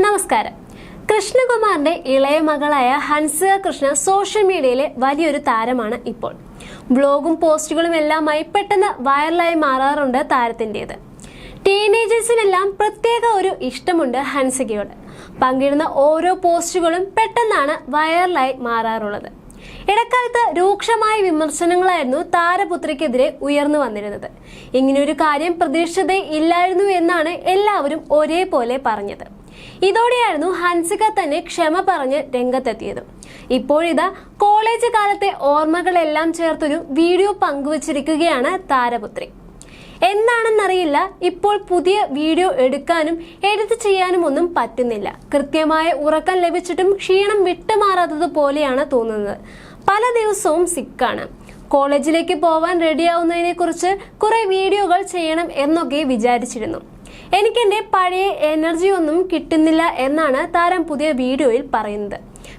നമസ്കാരം. കൃഷ്ണകുമാറിന്റെ ഇളയ മകളായ ഹൻസിക കൃഷ്ണ സോഷ്യൽ മീഡിയയിലെ വലിയൊരു താരമാണ് ഇപ്പോൾ. ബ്ലോഗും പോസ്റ്റുകളും എല്ലാമായി പെട്ടെന്ന് വൈറലായി മാറാറുണ്ട് താരത്തിൻ്റെത്. ടീനേജേഴ്സിനെല്ലാം പ്രത്യേക ഒരു ഇഷ്ടമുണ്ട് ഹൻസികയോട്. പങ്കിടുന്ന ഓരോ പോസ്റ്റുകളും പെട്ടെന്നാണ് വൈറലായി മാറാറുള്ളത്. ഇടക്കാലത്ത് രൂക്ഷമായ വിമർശനങ്ങളായിരുന്നു താരപുത്രിക്കെതിരെ ഉയർന്നു വന്നിരുന്നത്. ഇങ്ങനെയൊരു കാര്യം പ്രതീക്ഷിച്ചതേ ഇല്ലായിരുന്നു എന്നാണ് എല്ലാവരും ഒരേപോലെ പറഞ്ഞത്. ഇതോടെയായിരുന്നു ഹൻസിക തന്നെ ക്ഷമ പറഞ്ഞ് രംഗത്തെത്തിയത്. ഇപ്പോഴിതാ കോളേജ് കാലത്തെ ഓർമ്മകളെല്ലാം ചേർത്തൊരു വീഡിയോ പങ്കുവച്ചിരിക്കുകയാണ് താരപുത്രി. എന്താണെന്നറിയില്ല, ഇപ്പോൾ പുതിയ വീഡിയോ എടുക്കാനും എഡിറ്റ് ചെയ്യാനും ഒന്നും പറ്റുന്നില്ല. കൃത്യമായ ഉറക്കം ലഭിച്ചിട്ടും ക്ഷീണം വിട്ടുമാറാത്തത് പോലെയാണ് തോന്നുന്നത്. പല ദിവസവും സിക്കാണ്. കോളേജിലേക്ക് പോവാൻ റെഡിയാവുന്നതിനെ കുറിച്ച് കുറെ വീഡിയോകൾ ചെയ്യണം എന്നൊക്കെ വിചാരിച്ചിരുന്നു. എനിക്കെന്റെ പഴയ എനർജി ഒന്നും കിട്ടുന്നില്ല എന്നാണ് താരം പുതിയ വീഡിയോയിൽ പറയുന്നത്.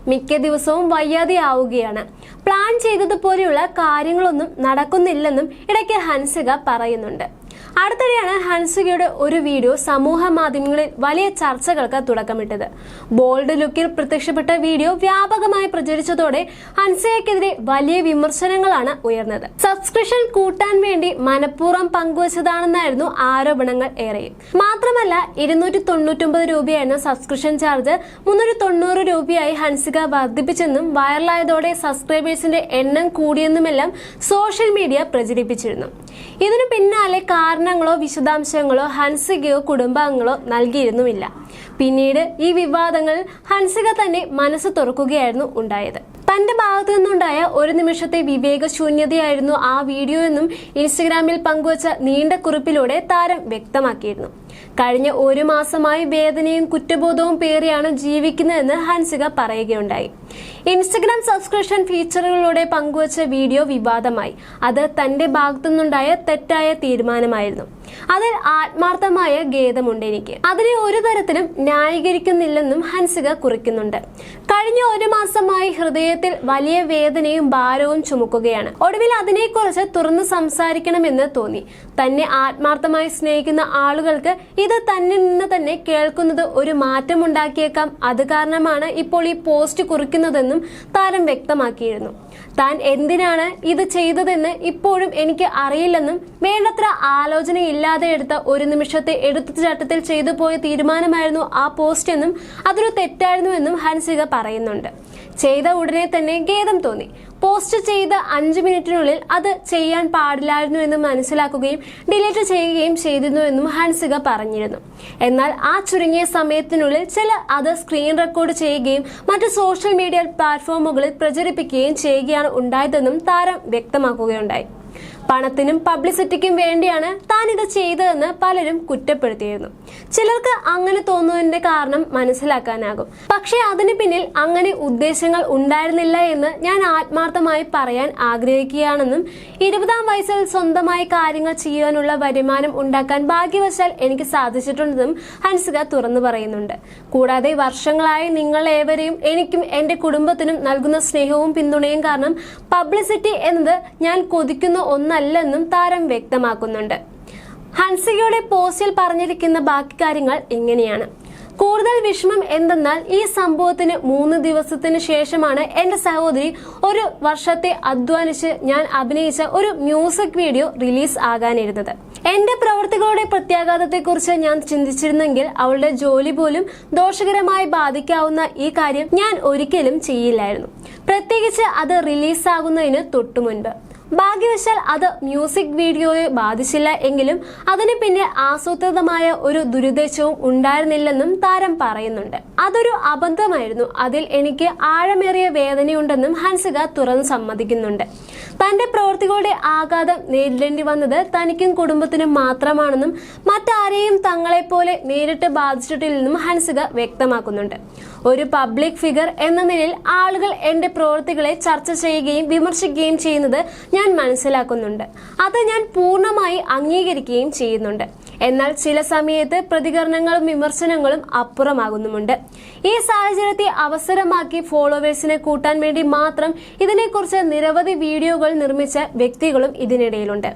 മിക്ക ദിവസവും വയ്യാതെയാവുകയാണ്. പ്ലാൻ ചെയ്തതുപോലെയുള്ള കാര്യങ്ങളൊന്നും നടക്കുന്നില്ലെന്നും ഇടയ്ക്ക് ഹൻസിക പറയുന്നുണ്ട്. അടുത്തിടെയാണ് ഹൻസികയുടെ ഒരു വീഡിയോ സമൂഹ മാധ്യമങ്ങളിൽ വലിയ ചർച്ചകൾക്ക് തുടക്കമിട്ടത്. ബോൾഡ് ലുക്കിൽ പ്രത്യക്ഷപ്പെട്ട വീഡിയോ വ്യാപകമായി പ്രചരിച്ചതോടെ ഹൻസികയ്ക്കെതിരെ വലിയ വിമർശനങ്ങളാണ് ഉയർന്നത്. സബ്സ്ക്രിപ്ഷൻ കൂട്ടാൻ വേണ്ടി മനഃപൂർവ്വം പങ്കുവച്ചതാണെന്നായിരുന്നു ആരോപണങ്ങൾ ഏറെയും. മാത്രമല്ല, 299 രൂപയായിരുന്ന സബ്സ്ക്രിപ്ഷൻ ചാർജ് 390 രൂപയായി ഹൻസിക വർദ്ധിപ്പിച്ചെന്നും വൈറലായതോടെ സബ്സ്ക്രൈബേഴ്സിന്റെ എണ്ണം കൂടിയെന്നുമെല്ലാം സോഷ്യൽ മീഡിയ പ്രചരിപ്പിച്ചിരുന്നു. ഇതിനു പിന്നാലെ കാരണങ്ങളോ വിശദാംശങ്ങളോ ഹൻസികയോ കുടുംബാംഗങ്ങളോ നൽകിയിരുന്നുമില്ല. പിന്നീട് ഈ വിവാദങ്ങൾ ഹൻസിക തന്നെ മനസ്സ് തുറക്കുകയായിരുന്നു ഉണ്ടായത്. തന്റെ ഭാഗത്തു നിന്നുണ്ടായ ഒരു നിമിഷത്തെ വിവേകശൂന്യതയായിരുന്നു ആ വീഡിയോ എന്നും ഇൻസ്റ്റഗ്രാമിൽ പങ്കുവച്ച നീണ്ട കുറിപ്പിലൂടെ താരം വ്യക്തമാക്കിയിരുന്നു. കഴിഞ്ഞ ഒരു മാസമായി വേദനയും കുറ്റബോധവും പേറിയാണ് ജീവിക്കുന്നതെന്ന് ഹൻസിക പറയുകയുണ്ടായി. ഇൻസ്റ്റഗ്രാം സബ്സ്ക്രിപ്ഷൻ ഫീച്ചറുകളിലൂടെ പങ്കുവച്ച വീഡിയോ വിവാദമായി. അത് തന്റെ ഭാഗത്തു നിന്നുണ്ടായ തെറ്റായ തീരുമാനമായിരുന്നു. അതിൽ ആത്മാർത്ഥമായ ഖേദമുണ്ട് എനിക്ക്. അതിനെ ഒരു തരത്തിലും ന്യായീകരിക്കുന്നില്ലെന്നും ഹൻസിക കുറിക്കുന്നുണ്ട്. കഴിഞ്ഞ ഒരു മാസമായി ഹൃദയത്തിൽ വലിയ വേദനയും ഭാരവും ചുമക്കുകയാണ്. ഒടുവിൽ അതിനെക്കുറിച്ച് തുറന്നു സംസാരിക്കണമെന്ന് തോന്നി. തന്നെ ആത്മാർത്ഥമായി സ്നേഹിക്കുന്ന ആളുകൾക്ക് ഇത് തന്നിൽ നിന്ന് തന്നെ കേൾക്കുന്നത് ഒരു മാറ്റമുണ്ടാക്കിയേക്കാം. അത് കാരണമാണ് ഇപ്പോൾ ഈ പോസ്റ്റ് കുറിക്കുന്നതെന്നും താരം വ്യക്തമാക്കിയിരുന്നു. താൻ എന്തിനാണ് ഇത് ചെയ്തതെന്ന് ഇപ്പോഴും എനിക്ക് അറിയില്ലെന്നും വേണ്ടത്ര ആലോചനയില്ലാതെ എടുത്ത ഒരു നിമിഷത്തെ എടുത്തുചാട്ടത്തിൽ ചെയ്തു പോയ തീരുമാനമായിരുന്നു ആ പോസ്റ്റ് എന്നും അതൊരു തെറ്റായിരുന്നുവെന്നും ഹൻസിക പറയുന്നുണ്ട്. ചെയ്ത ഉടനെ തന്നെ ഖേദം തോന്നി. പോസ്റ്റ് ചെയ്ത 5 മിനിറ്റിനുള്ളിൽ അത് ചെയ്യാൻ പാടില്ലായിരുന്നു എന്ന് മനസ്സിലാക്കുകയും ഡിലീറ്റ് ചെയ്യുകയും ചെയ്തിരുന്നുവെന്നും ഹൻസിക പറഞ്ഞിരുന്നു. എന്നാൽ ആ ചുരുങ്ങിയ സമയത്തിനുള്ളിൽ ചിലർ അത് സ്ക്രീൻ റെക്കോർഡ് ചെയ്യുകയും മറ്റ് സോഷ്യൽ മീഡിയ പ്ലാറ്റ്ഫോമുകളിൽ പ്രചരിപ്പിക്കുകയും ചെയ്യുകയാണ് ഉണ്ടായതെന്നും താരം വ്യക്തമാക്കുകയുണ്ടായി. പണത്തിനും പബ്ലിസിറ്റിക്കും വേണ്ടിയാണ് താൻ ഇത് ചെയ്തതെന്ന് പലരും കുറ്റപ്പെടുത്തിയിരുന്നു. ചിലർക്ക് അങ്ങനെ തോന്നുന്നതിന്റെ കാരണം മനസ്സിലാക്കാനാകും. പക്ഷേ അതിന് പിന്നിൽ അങ്ങനെ ഉദ്ദേശങ്ങൾ ഉണ്ടായിരുന്നില്ല എന്ന് ഞാൻ ആത്മാർത്ഥമായി പറയാൻ ആഗ്രഹിക്കുകയാണെന്നും 20-ാം വയസ്സിൽ സ്വന്തമായി കാര്യങ്ങൾ ചെയ്യാനുള്ള വരുമാനം ഉണ്ടാക്കാൻ ഭാഗ്യവശാൽ എനിക്ക് സാധിച്ചിട്ടുണ്ടെന്നും ഹൻസിക തുറന്നു പറയുന്നുണ്ട്. കൂടാതെ വർഷങ്ങളായി നിങ്ങൾ ഏവരെയും എനിക്കും എന്റെ കുടുംബത്തിനും നൽകുന്ന സ്നേഹവും പിന്തുണയും കാരണം പബ്ലിസിറ്റി എന്നത് ഞാൻ കൊതിക്കുന്ന ഒന്നല്ലെന്നും താരം വ്യക്തമാക്കുന്നുണ്ട്. ഹൻസികയുടെ പോസ്റ്റിൽ പറഞ്ഞിരിക്കുന്ന ബാക്കി കാര്യങ്ങൾ ഇങ്ങനെയാണ്. കൂടുതൽ വിഷമം എന്തെന്നാൽ ഈ സംഭവത്തിന് 3 ദിവസത്തിന് ശേഷമാണ് എന്റെ സഹോദരി 1 വർഷത്തെ അധ്വാനിച്ച് ഞാൻ അഭിനയിച്ച ഒരു മ്യൂസിക് വീഡിയോ റിലീസ് ആകാനിരുന്നത്. എന്റെ പ്രവൃത്തികളുടെ പ്രത്യാഘാതത്തെക്കുറിച്ച് ഞാൻ ചിന്തിച്ചിരുന്നെങ്കിൽ അവളുടെ ജോലി പോലും ദോഷകരമായി ബാധിക്കാവുന്ന ഈ കാര്യം ഞാൻ ഒരിക്കലും ചെയ്യില്ലായിരുന്നു, പ്രത്യേകിച്ച് അത് റിലീസാകുന്നതിന് തൊട്ടു മുൻപ്. ഭാഗ്യവശാൽ അത് മ്യൂസിക് വീഡിയോയെ ബാധിച്ചില്ല എങ്കിലും അതിന് പിന്നെ ആസൂത്രിതമായ ഒരു ദുരുദ്ദേശവും ഉണ്ടായിരുന്നില്ലെന്നും താരം പറയുന്നുണ്ട്. അതൊരു അബദ്ധമായിരുന്നു. അതിൽ എനിക്ക് ആഴമേറിയ വേദനയുണ്ടെന്നും ഹൻസിക തുറന്ന് സമ്മതിക്കുന്നുണ്ട്. തന്റെ പ്രവൃത്തികളുടെ ആഘാതം നേരിടേണ്ടി വന്നത് തനിക്കും കുടുംബത്തിനും മാത്രമാണെന്നും മറ്റാരെയും തങ്ങളെപ്പോലെ നേരിട്ട് ബാധിച്ചിട്ടില്ലെന്നും ഹൻസിക വ്യക്തമാക്കുന്നുണ്ട്. ഒരു പബ്ലിക് ഫിഗർ എന്ന നിലയിൽ ആളുകൾ എന്റെ പ്രവൃത്തികളെ ചർച്ച ചെയ്യുകയും വിമർശിക്കുകയും ചെയ്യുന്നത് ഞാൻ മനസ്സിലാക്കുന്നുണ്ട്. അത് ഞാൻ പൂർണ്ണമായി അംഗീകരിക്കുകയും ചെയ്യുന്നുണ്ട്. എന്നാൽ ചില സമയത്ത് പ്രതികരണങ്ങളും വിമർശനങ്ങളും അപ്പുറമാകുന്നുമുണ്ട്. ഈ സാഹചര്യത്തെ അവസരമാക്കി ഫോളോവേഴ്സിനെ കൂട്ടാൻ വേണ്ടി മാത്രം ഇതിനെക്കുറിച്ച് നിരവധി വീഡിയോകൾ നിർമ്മിച്ച വ്യക്തികളും ഇതിനിടയിലുണ്ട്.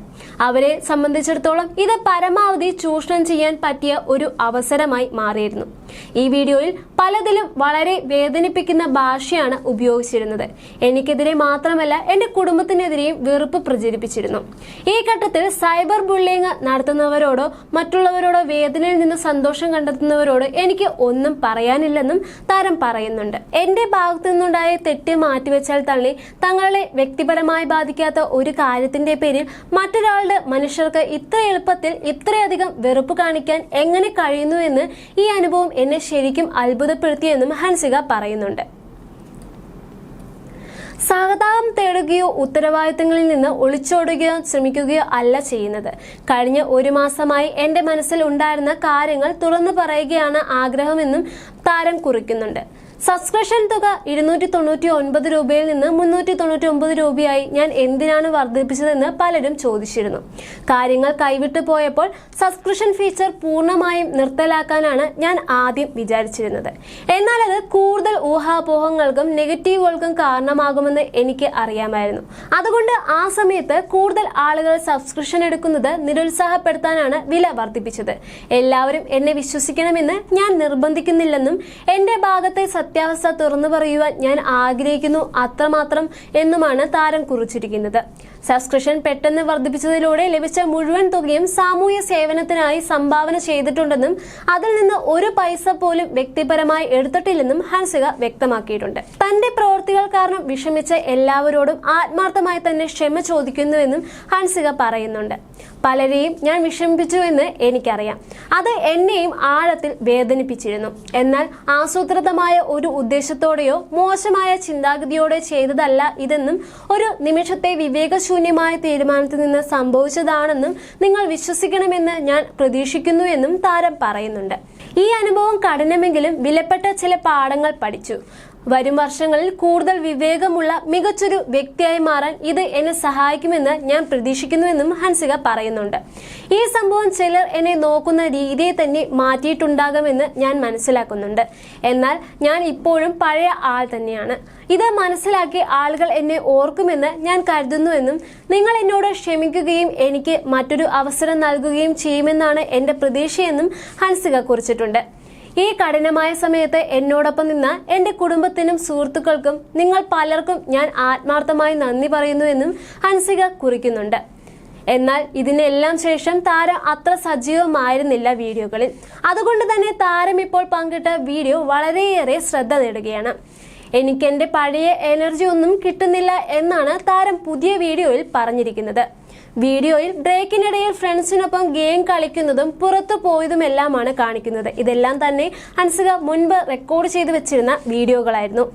അവരെ സംബന്ധിച്ചിടത്തോളം ഇത് പരമാവധി ചൂഷണം ചെയ്യാൻ പറ്റിയ ഒരു അവസരമായി മാറിയിരുന്നു. ഈ വീഡിയോയിൽ പലതിലും വളരെ വേദനിപ്പിക്കുന്ന ഭാഷയാണ് ഉപയോഗിച്ചിരുന്നത്. എനിക്കെതിരെ മാത്രമല്ല എന്റെ കുടുംബത്തിനെതിരെയും വെറുപ്പ് പ്രചരിപ്പിച്ചിരുന്നു. ഈ ഘട്ടത്തിൽ സൈബർ ബുള്ളിങ് നടത്തുന്നവരോടോ മറ്റുള്ളവരോടോ വേദനയിൽ നിന്ന് സന്തോഷം കണ്ടെത്തുന്നവരോട് എനിക്ക് ഒന്നും പറയാനില്ലെന്നും താരം പറയുന്നുണ്ട്. എന്റെ ഭാഗത്തു നിന്നുണ്ടായ തെറ്റ് മാറ്റിവെച്ചാൽ തള്ളി തങ്ങളെ വ്യക്തിപരമായി ബാധിക്കാത്ത ഒരു കാര്യത്തിന്റെ പേരിൽ മറ്റൊരാളുടെ മനുഷ്യർക്ക് ഇത്ര എളുപ്പത്തിൽ ഇത്രയധികം വെറുപ്പ് കാണിക്കാൻ എങ്ങനെ കഴിയുന്നുവെന്ന് ഈ അനുഭവം എന്നെ ശരിക്കും അത്ഭുതപ്പെടുത്തിയെന്നും ഹൻസിക പറയുന്നുണ്ട്. സഹതാപം തേടുകയോ ഉത്തരവാദിത്തങ്ങളിൽ നിന്ന് ഒളിച്ചോടുകയോ ശ്രമിക്കുകയോ അല്ല ചെയ്യുന്നത്. കഴിഞ്ഞ ഒരു മാസമായി എന്റെ മനസ്സിൽ ഉണ്ടായിരുന്ന കാര്യങ്ങൾ തുറന്നു പറയുകയാണ് ആഗ്രഹമെന്നും താരം കുറിക്കുന്നുണ്ട്. സബ്സ്ക്രിപ്ഷൻ തുക 299 രൂപയിൽ നിന്ന് 399 രൂപയായി ഞാൻ എന്തിനാണ് വർദ്ധിപ്പിച്ചതെന്ന് പലരും ചോദിച്ചിരുന്നു. കാര്യങ്ങൾ കൈവിട്ടു പോയപ്പോൾ സബ്സ്ക്രിപ്ഷൻ ഫീച്ചർ പൂർണ്ണമായും നിർത്തലാക്കാനാണ് ഞാൻ ആദ്യം വിചാരിച്ചിരുന്നത്. എന്നാൽ അത് കൂടുതൽ ഊഹാപോഹങ്ങൾക്കും നെഗറ്റീവുകൾക്കും കാരണമാകുമെന്ന് എനിക്ക് അറിയാമായിരുന്നു. അതുകൊണ്ട് ആ സമയത്ത് കൂടുതൽ ആളുകൾ സബ്സ്ക്രിപ്ഷൻ എടുക്കുന്നത് നിരുത്സാഹപ്പെടുത്താനാണ് വില വർദ്ധിപ്പിച്ചത്. എല്ലാവരും എന്നെ വിശ്വസിക്കണമെന്ന് ഞാൻ നിർബന്ധിക്കുന്നില്ലെന്നും എന്റെ ഭാഗത്തെ സത്യാവസ്ഥ തുറന്നു പറയുവാൻ ഞാൻ ആഗ്രഹിക്കുന്നു അത്രമാത്രം എന്നുമാണ് താരം കുറിച്ചിരിക്കുന്നത്. സബ്സ്ക്രിപ്ഷൻ പെട്ടെന്ന് വർദ്ധിപ്പിച്ചതിലൂടെ ലഭിച്ച മുഴുവൻ തുകയും സാമൂഹ്യ സേവനത്തിനായി സംഭാവന ചെയ്തിട്ടുണ്ടെന്നും അതിൽ നിന്ന് ഒരു പൈസ പോലും വ്യക്തിപരമായി എടുത്തിട്ടില്ലെന്നും ഹൻസിക വ്യക്തമാക്കിയിട്ടുണ്ട്. തന്റെ പ്രവൃത്തികൾ കാരണം വിഷമിച്ച എല്ലാവരോടും ആത്മാർത്ഥമായി തന്നെ ക്ഷമ ചോദിക്കുന്നുവെന്നും ഹൻസിക പറയുന്നുണ്ട്. പലരെയും ഞാൻ വിഷമിപ്പിച്ചുവെന്ന് എനിക്കറിയാം. അത് എന്നെയും ആഴത്തിൽ വേദനിപ്പിച്ചിരുന്നു. എന്നാൽ ആസൂത്രിതമായ ഒരു ഉദ്ദേശത്തോടെയോ മോശമായ ചിന്താഗതിയോടെ ചെയ്തതല്ല ഇതെന്നും ഒരു നിമിഷത്തെ വിവേകശൂന്യമായ തീരുമാനത്തിൽ നിന്ന് സംഭവിച്ചതാണെന്നും നിങ്ങൾ വിശ്വസിക്കണമെന്ന് ഞാൻ പ്രതീക്ഷിക്കുന്നു എന്നും താരം പറയുന്നുണ്ട്. ഈ അനുഭവം കഠിനമെങ്കിലും വിലപ്പെട്ട ചില പാഠങ്ങൾ പഠിച്ചു. വരും വർഷങ്ങളിൽ കൂടുതൽ വിവേകമുള്ള മികച്ചൊരു വ്യക്തിയായി മാറാൻ ഇത് എന്നെ സഹായിക്കുമെന്ന് ഞാൻ പ്രതീക്ഷിക്കുന്നുവെന്നും ഹൻസിക പറയുന്നുണ്ട്. ഈ സംഭവം ചിലർ എന്നെ നോക്കുന്ന രീതിയെ തന്നെ മാറ്റിയിട്ടുണ്ടാകുമെന്ന് ഞാൻ മനസ്സിലാക്കുന്നുണ്ട്. എന്നാൽ ഞാൻ ഇപ്പോഴും പഴയ ആൾ തന്നെയാണ്. ഇത് മനസ്സിലാക്കി ആളുകൾ എന്നെ ഓർക്കുമെന്ന് ഞാൻ കരുതുന്നുവെന്നും നിങ്ങൾ എന്നോട് ക്ഷമിക്കുകയും എനിക്ക് മറ്റൊരു അവസരം നൽകുകയും ചെയ്യുമെന്നാണ് എന്റെ പ്രതീക്ഷയെന്നും ഹൻസിക കുറിച്ചിട്ടുണ്ട്. ഈ കഠിനമായ സമയത്ത് എന്നോടൊപ്പം നിന്ന എന്റെ കുടുംബത്തിനും സുഹൃത്തുക്കൾക്കും നിങ്ങൾ പലർക്കും ഞാൻ ആത്മാർത്ഥമായി നന്ദി പറയുന്നുവെന്നും ഹൻസിക കുറിക്കുന്നുണ്ട്. എന്നാൽ ഇതിനെല്ലാം ശേഷം താരം അത്ര സജീവമായിരുന്നില്ല വീഡിയോകളിൽ. അതുകൊണ്ട് തന്നെ താരം ഇപ്പോൾ പങ്കിട്ട വീഡിയോ വളരെയേറെ ശ്രദ്ധ നേടുകയാണ്. എനിക്ക് എന്റെ പഴയ എനർജി ഒന്നും കിട്ടുന്നില്ല എന്നാണ് താരം പുതിയ വീഡിയോയിൽ പറഞ്ഞിരിക്കുന്നത്. വീഡിയോയിൽ ബ്രേക്കിനിടയിൽ ഫ്രണ്ട്സിനൊപ്പം ഗെയിം കളിക്കുന്നതും പുറത്തു പോയതുമെല്ലാമാണ് കാണിക്കുന്നത്. ഇതെല്ലാം തന്നെ ഹൻസിക മുൻപ് റെക്കോർഡ് ചെയ്തു വെച്ചിരുന്ന വീഡിയോകളായിരുന്നു.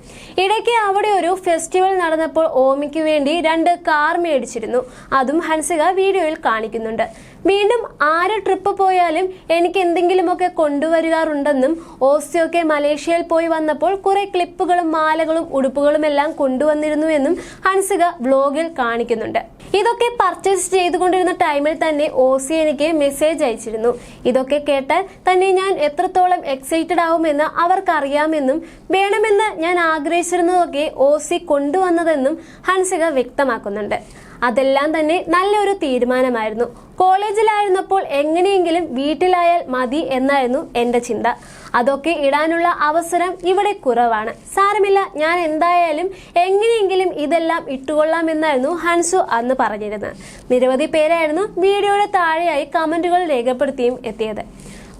ഇടയ്ക്ക് അവിടെ ഒരു ഫെസ്റ്റിവൽ നടന്നപ്പോൾ ഓമിക്ക് വേണ്ടി 2 കാർ മേടിച്ചിരുന്നു. അതും ഹൻസിക വീഡിയോയിൽ കാണിക്കുന്നുണ്ട്. വീണ്ടും ആര് ട്രിപ്പ് പോയാലും എനിക്ക് എന്തെങ്കിലുമൊക്കെ കൊണ്ടുവരാറുണ്ടെന്നും ഓസിയൊക്കെ മലേഷ്യയിൽ പോയി വന്നപ്പോൾ കുറെ ക്ലിപ്പുകളും മാലകളും ഉടുപ്പുകളും എല്ലാം കൊണ്ടുവന്നിരുന്നുവെന്നും ഹൻസിക വ്ലോഗിൽ കാണിക്കുന്നുണ്ട്. ഇതൊക്കെ പർച്ചേസ് ചെയ്തുകൊണ്ടിരുന്ന ടൈമിൽ തന്നെ ഓസി എനിക്ക് മെസ്സേജ് അയച്ചിരുന്നു. ഇതൊക്കെ കേട്ടാൽ തന്നെ ഞാൻ എത്രത്തോളം എക്സൈറ്റഡ് ആവുമെന്ന് അവർക്കറിയാമെന്നും വേണമെന്ന് ഞാൻ ആഗ്രഹിച്ചിരുന്നതൊക്കെ ഓസി കൊണ്ടുവന്നതെന്നും ഹൻസിക വ്യക്തമാക്കുന്നുണ്ട്. അതെല്ലാം തന്നെ നല്ലൊരു തീരുമാനമായിരുന്നു. കോളേജിലായിരുന്നപ്പോൾ എങ്ങനെയെങ്കിലും വീട്ടിലായാൽ മതി എന്നായിരുന്നു എന്റെ ചിന്ത. അതൊക്കെ ഇടാനുള്ള അവസരം ഇവിടെ കുറവാണ്. സാരമില്ല, ഞാൻ എന്തായാലും എങ്ങനെയെങ്കിലും ഇതെല്ലാം ഇട്ടുകൊള്ളാമെന്നായിരുന്നു ഹൻസു അന്ന് പറഞ്ഞിരുന്നത്. നിരവധി പേരായിരുന്നു വീഡിയോയുടെ താഴെയായി കമന്റുകൾ രേഖപ്പെടുത്തിയും എത്തിയത്.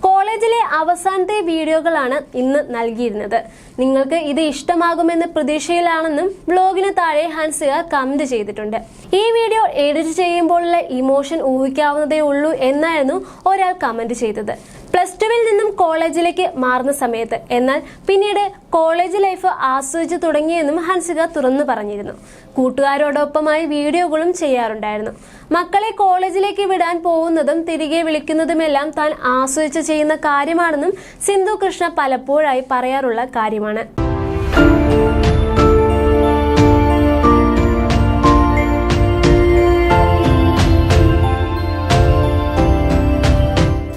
കോളേജിലെ അവസാനത്തെ വീഡിയോകളാണ് ഇന്ന് നൽകിയിരുന്നത്. നിങ്ങൾക്ക് ഇത് ഇഷ്ടമാകുമെന്ന പ്രതീക്ഷയിലാണെന്നും ബ്ലോഗിന് താഴെ ഹൻസിക കമന്റ് ചെയ്തിട്ടുണ്ട്. ഈ വീഡിയോ എഡിറ്റ് ചെയ്യുമ്പോഴുള്ള ഇമോഷൻ ഊഹിക്കാവുന്നതേ ഉള്ളൂ എന്നായിരുന്നു ഒരാൾ കമന്റ് ചെയ്തത്. +2 നിന്നും കോളേജിലേക്ക് മാറുന്ന സമയത്ത്. എന്നാൽ പിന്നീട് കോളേജ് ലൈഫ് ആസ്വദിച്ചു തുടങ്ങിയെന്നും ഹൻസിക തുറന്നു പറഞ്ഞിരുന്നു. കൂട്ടുകാരോടൊപ്പമായി വീഡിയോകളും ചെയ്യാറുണ്ടായിരുന്നു. മക്കളെ കോളേജിലേക്ക് വിടാൻ പോകുന്നതും തിരികെ വിളിക്കുന്നതുമെല്ലാം താൻ ആസ്വദിച്ച് ചെയ്യുന്ന കാര്യമാണെന്നും സിന്ധു കൃഷ്ണ പലപ്പോഴായി പറയാറുള്ള കാര്യമാണ്.